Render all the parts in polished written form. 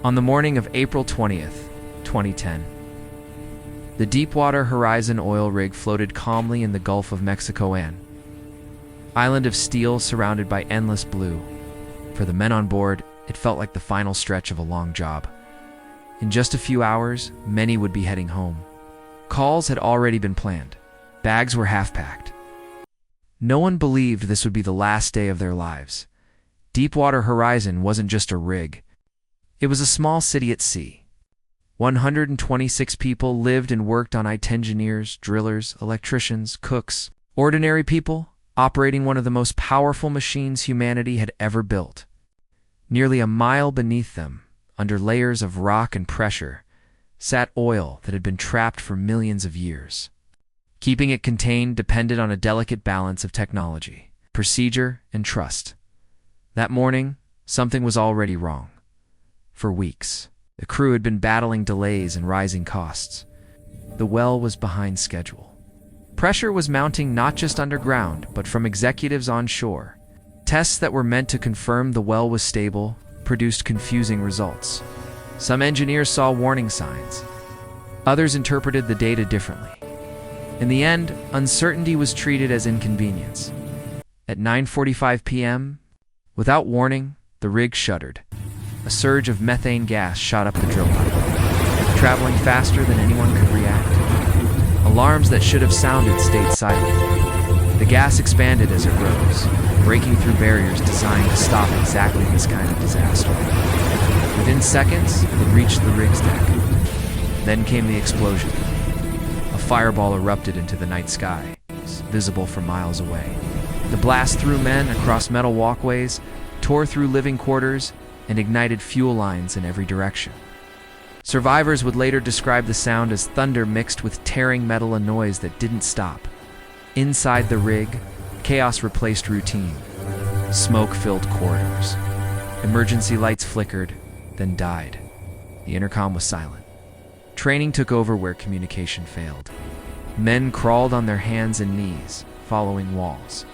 On the morning of April 20th, 2010, the Deepwater Horizon oil rig floated calmly in the Gulf of Mexico, an island of steel surrounded by endless blue. For the men on board, it felt like the final stretch of a long job. In just a few hours, many would be heading home. Calls had already been planned. Bags were half-packed. No one believed this would be the last day of their lives. Deepwater Horizon wasn't just a rig. It was a small city at sea. 126 people lived and worked on it: engineers, drillers, electricians, cooks, ordinary people operating one of the most powerful machines humanity had ever built. Nearly a mile beneath them, under layers of rock and pressure, sat oil that had been trapped for millions of years. Keeping it contained depended on a delicate balance of technology, procedure, and trust. That morning, something was already wrong. For weeks, the crew had been battling delays and rising costs. The well was behind schedule. Pressure was mounting not just underground, but from executives on shore. Tests that were meant to confirm the well was stable produced confusing results. Some engineers saw warning signs. Others interpreted the data differently. In the end, uncertainty was treated as inconvenience. At 9:45 p.m., without warning, the rig shuddered. A surge of methane gas shot up the drill pipe, traveling faster than anyone could react. Alarms that should have sounded stayed silent. The gas expanded as it rose, breaking through barriers designed to stop exactly this kind of disaster. Within seconds, it reached the rig's deck. Then came the explosion. A fireball erupted into the night sky, visible for miles away. The blast threw men across metal walkways, tore through living quarters, and ignited fuel lines in every direction. Survivors would later describe the sound as thunder mixed with tearing metal, a noise that didn't stop. Inside the rig, chaos replaced routine. Smoke filled corridors. Emergency lights flickered, then died. The intercom was silent. Training took over where communication failed. Men crawled on their hands and knees, following walls.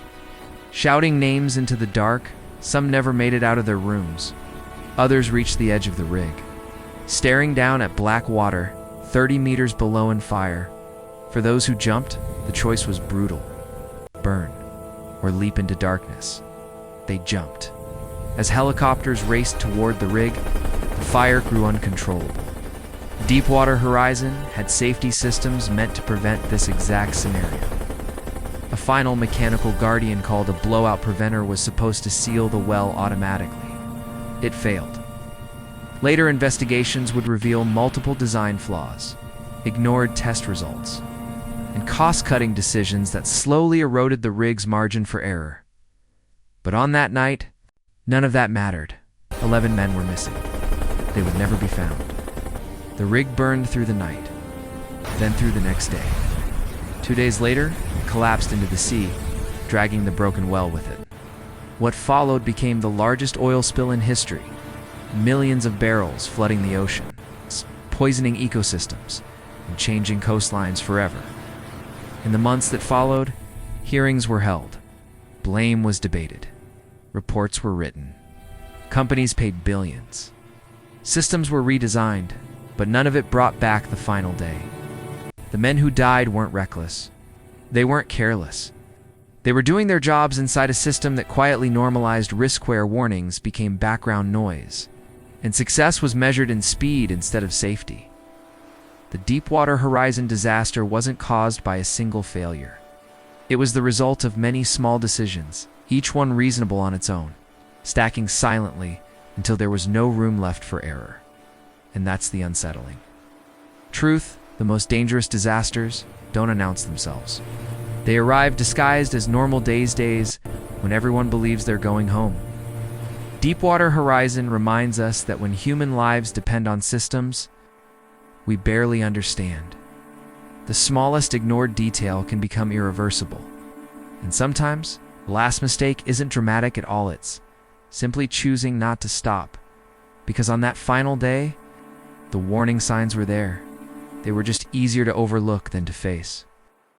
Shouting names into the dark, some never made it out of their rooms. Others reached the edge of the rig, staring down at black water 30 meters below in fire. For those who jumped, the choice was brutal: burn or leap into darkness. They jumped. As helicopters raced toward the rig, the fire grew uncontrollable. Deepwater Horizon had safety systems meant to prevent this exact scenario. A final mechanical guardian called a blowout preventer was supposed to seal the well automatically. It failed. Later investigations would reveal multiple design flaws, ignored test results, and cost-cutting decisions that slowly eroded the rig's margin for error. But on that night, none of that mattered. 11 men were missing. They would never be found. The rig burned through the night, then through the next day. 2 days later, it collapsed into the sea, dragging the broken well with it. What followed became the largest oil spill in history. Millions of barrels flooding the ocean, poisoning ecosystems, and changing coastlines forever. In the months that followed, hearings were held. Blame was debated. Reports were written. Companies paid billions. Systems were redesigned, but none of it brought back the final day. The men who died weren't reckless. They weren't careless. They were doing their jobs inside a system that quietly normalized risk where warnings became background noise, and success was measured in speed instead of safety. The Deepwater Horizon disaster wasn't caused by a single failure. It was the result of many small decisions, each one reasonable on its own, stacking silently until there was no room left for error. And that's the unsettling truth: the most dangerous disasters don't announce themselves. They arrive disguised as normal days when everyone believes they're going home. Deepwater Horizon reminds us that when human lives depend on systems we barely understand, the smallest ignored detail can become irreversible. And sometimes, the last mistake isn't dramatic at all, it's simply choosing not to stop. Because on that final day, the warning signs were there. They were just easier to overlook than to face.